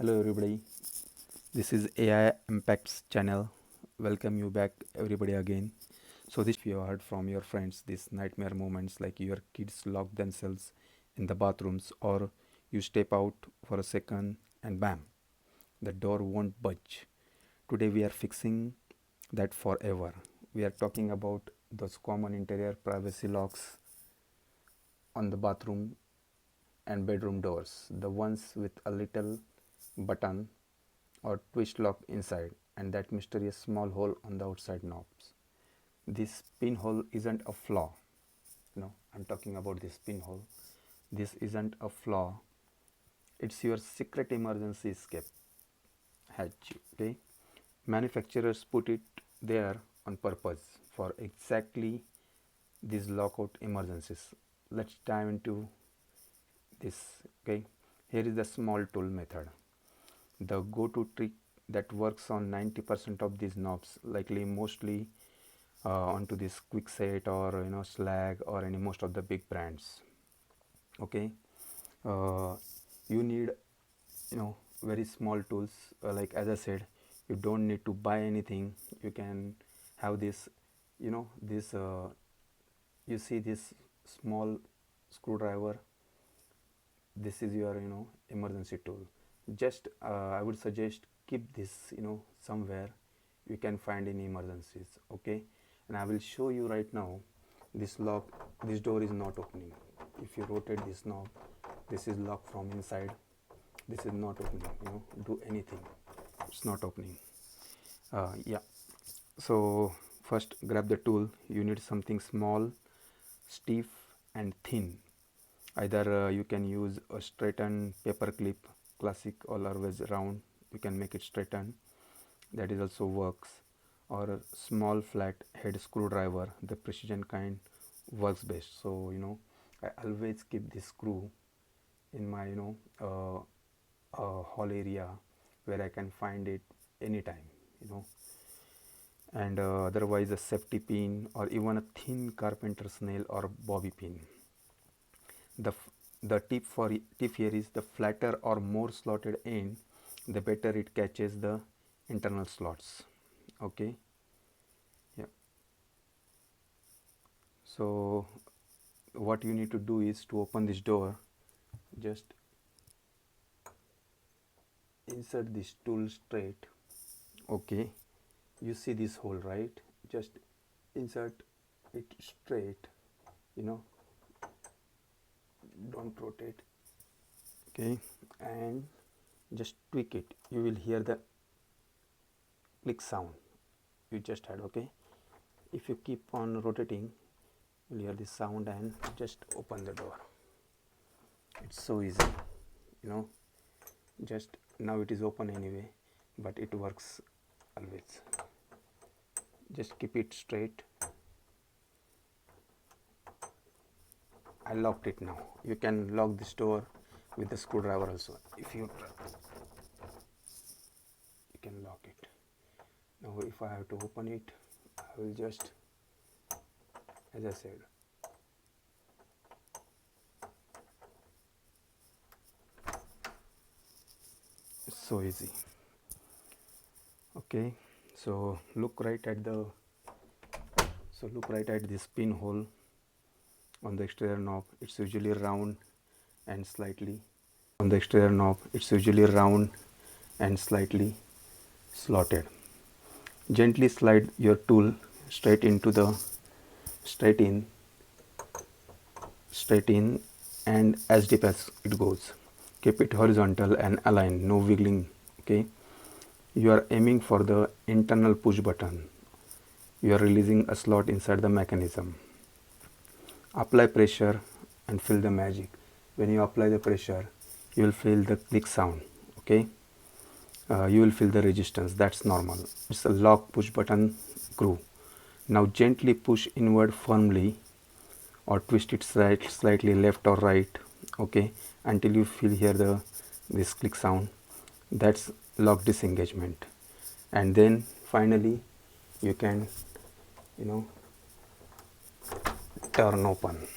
Hello everybody, this is AI Impacts channel. Welcome you back everybody again. So this you heard from your friends these nightmare moments like your kids lock themselves in the bathrooms or you step out for a second and bam, the door won't budge. Today we are fixing that forever. We are talking about those common interior privacy locks on the bathroom and bedroom doors, the ones with a little button or twist lock inside and that mysterious small hole on the outside knobs. This pinhole isn't a flaw. I'm talking about this pinhole. This isn't a flaw. It's your secret emergency escape hatch. Okay, manufacturers put it there on purpose for exactly these lockout emergencies. Let's dive into this. Okay, here is the small tool method. The go-to trick that works on 90% of these knobs, likely mostly onto this Quickset or Slag or any most of the big brands. Okay, uh, you need very small tools. Like as I said, you don't need to buy anything. You can have this, this. You see this small screwdriver. This is your emergency tool. Just I would suggest keep this somewhere you can find in emergencies. Okay, and I will show you right now. This door is not opening. If you rotate this knob, this is locked from inside. This is not opening. Do anything, it's not opening. Yeah, so first grab the tool. You need something small, stiff and thin. Either you can use a straightened paper clip, classic or always round. You can make it straightened, that is also works, or a small flat head screwdriver, the precision kind works best. So I always keep this screw in my hall area where I can find it anytime, and otherwise a safety pin or even a thin carpenter's nail or bobby pin. The tip here is the flatter or more slotted end, the better it catches the internal slots. Okay, yeah. So what you need to do is to open this door, just insert this tool straight. Okay, you see this hole, right? Just insert it straight, don't rotate. Okay, and just tweak it. You will hear the click sound you just had. Okay, if you keep on rotating, you'll hear this sound and just open the door. It's so easy, just now it is open anyway, but it works always. Just keep it straight. I locked it now. You can lock this door with the screwdriver also. If you can lock it. Now if I have to open it, I will just, as I said, it's so easy. Okay, so look right at this pinhole on the exterior knob. It's usually round and slightly slotted. Gently slide your tool straight in and as deep as it goes. Keep it horizontal and aligned, no wiggling. Okay, you are aiming for the internal push button. You are releasing a slot inside the mechanism. Apply pressure and feel the magic. When you apply the pressure, you will feel the click sound. Okay, you will feel the resistance. That's normal. It's a lock push button screw. Now gently push inward firmly or twist it slightly left or right. Okay, until you feel here this click sound. That's lock disengagement, and then finally you can turn open.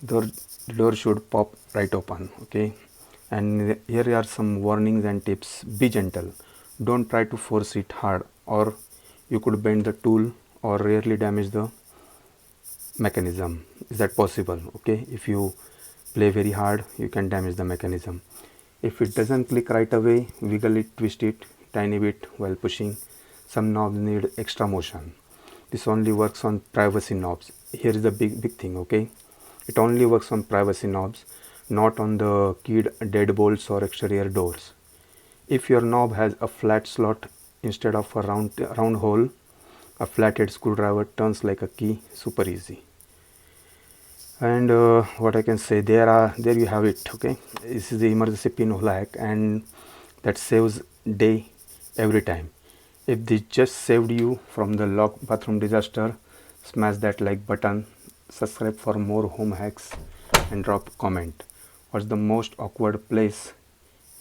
the door should pop right open. Okay, and here are some warnings and tips. Be gentle, don't try to force it hard, or you could bend the tool or rarely damage the mechanism. Is that possible? Okay, if you play very hard, you can damage the mechanism. If it doesn't click right away, wiggle it, twist it tiny bit while pushing. Some knobs need extra motion. This only works on privacy knobs. Here is the big thing. Okay, it only works on privacy knobs, not on the keyed deadbolts or exterior doors. If your knob has a flat slot instead of a round hole, a flathead screwdriver turns like a key. Super easy. And what I can say, there you have it. Okay, this is the emergency pinhole hack, and that saves day every time. If this just saved you from the locked bathroom disaster, smash that like button, subscribe for more home hacks, and drop a comment. What's the most awkward place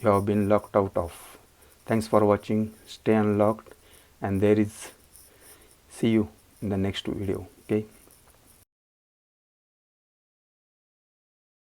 you have been locked out of? Thanks for watching. Stay unlocked, and see you in the next video. Okay.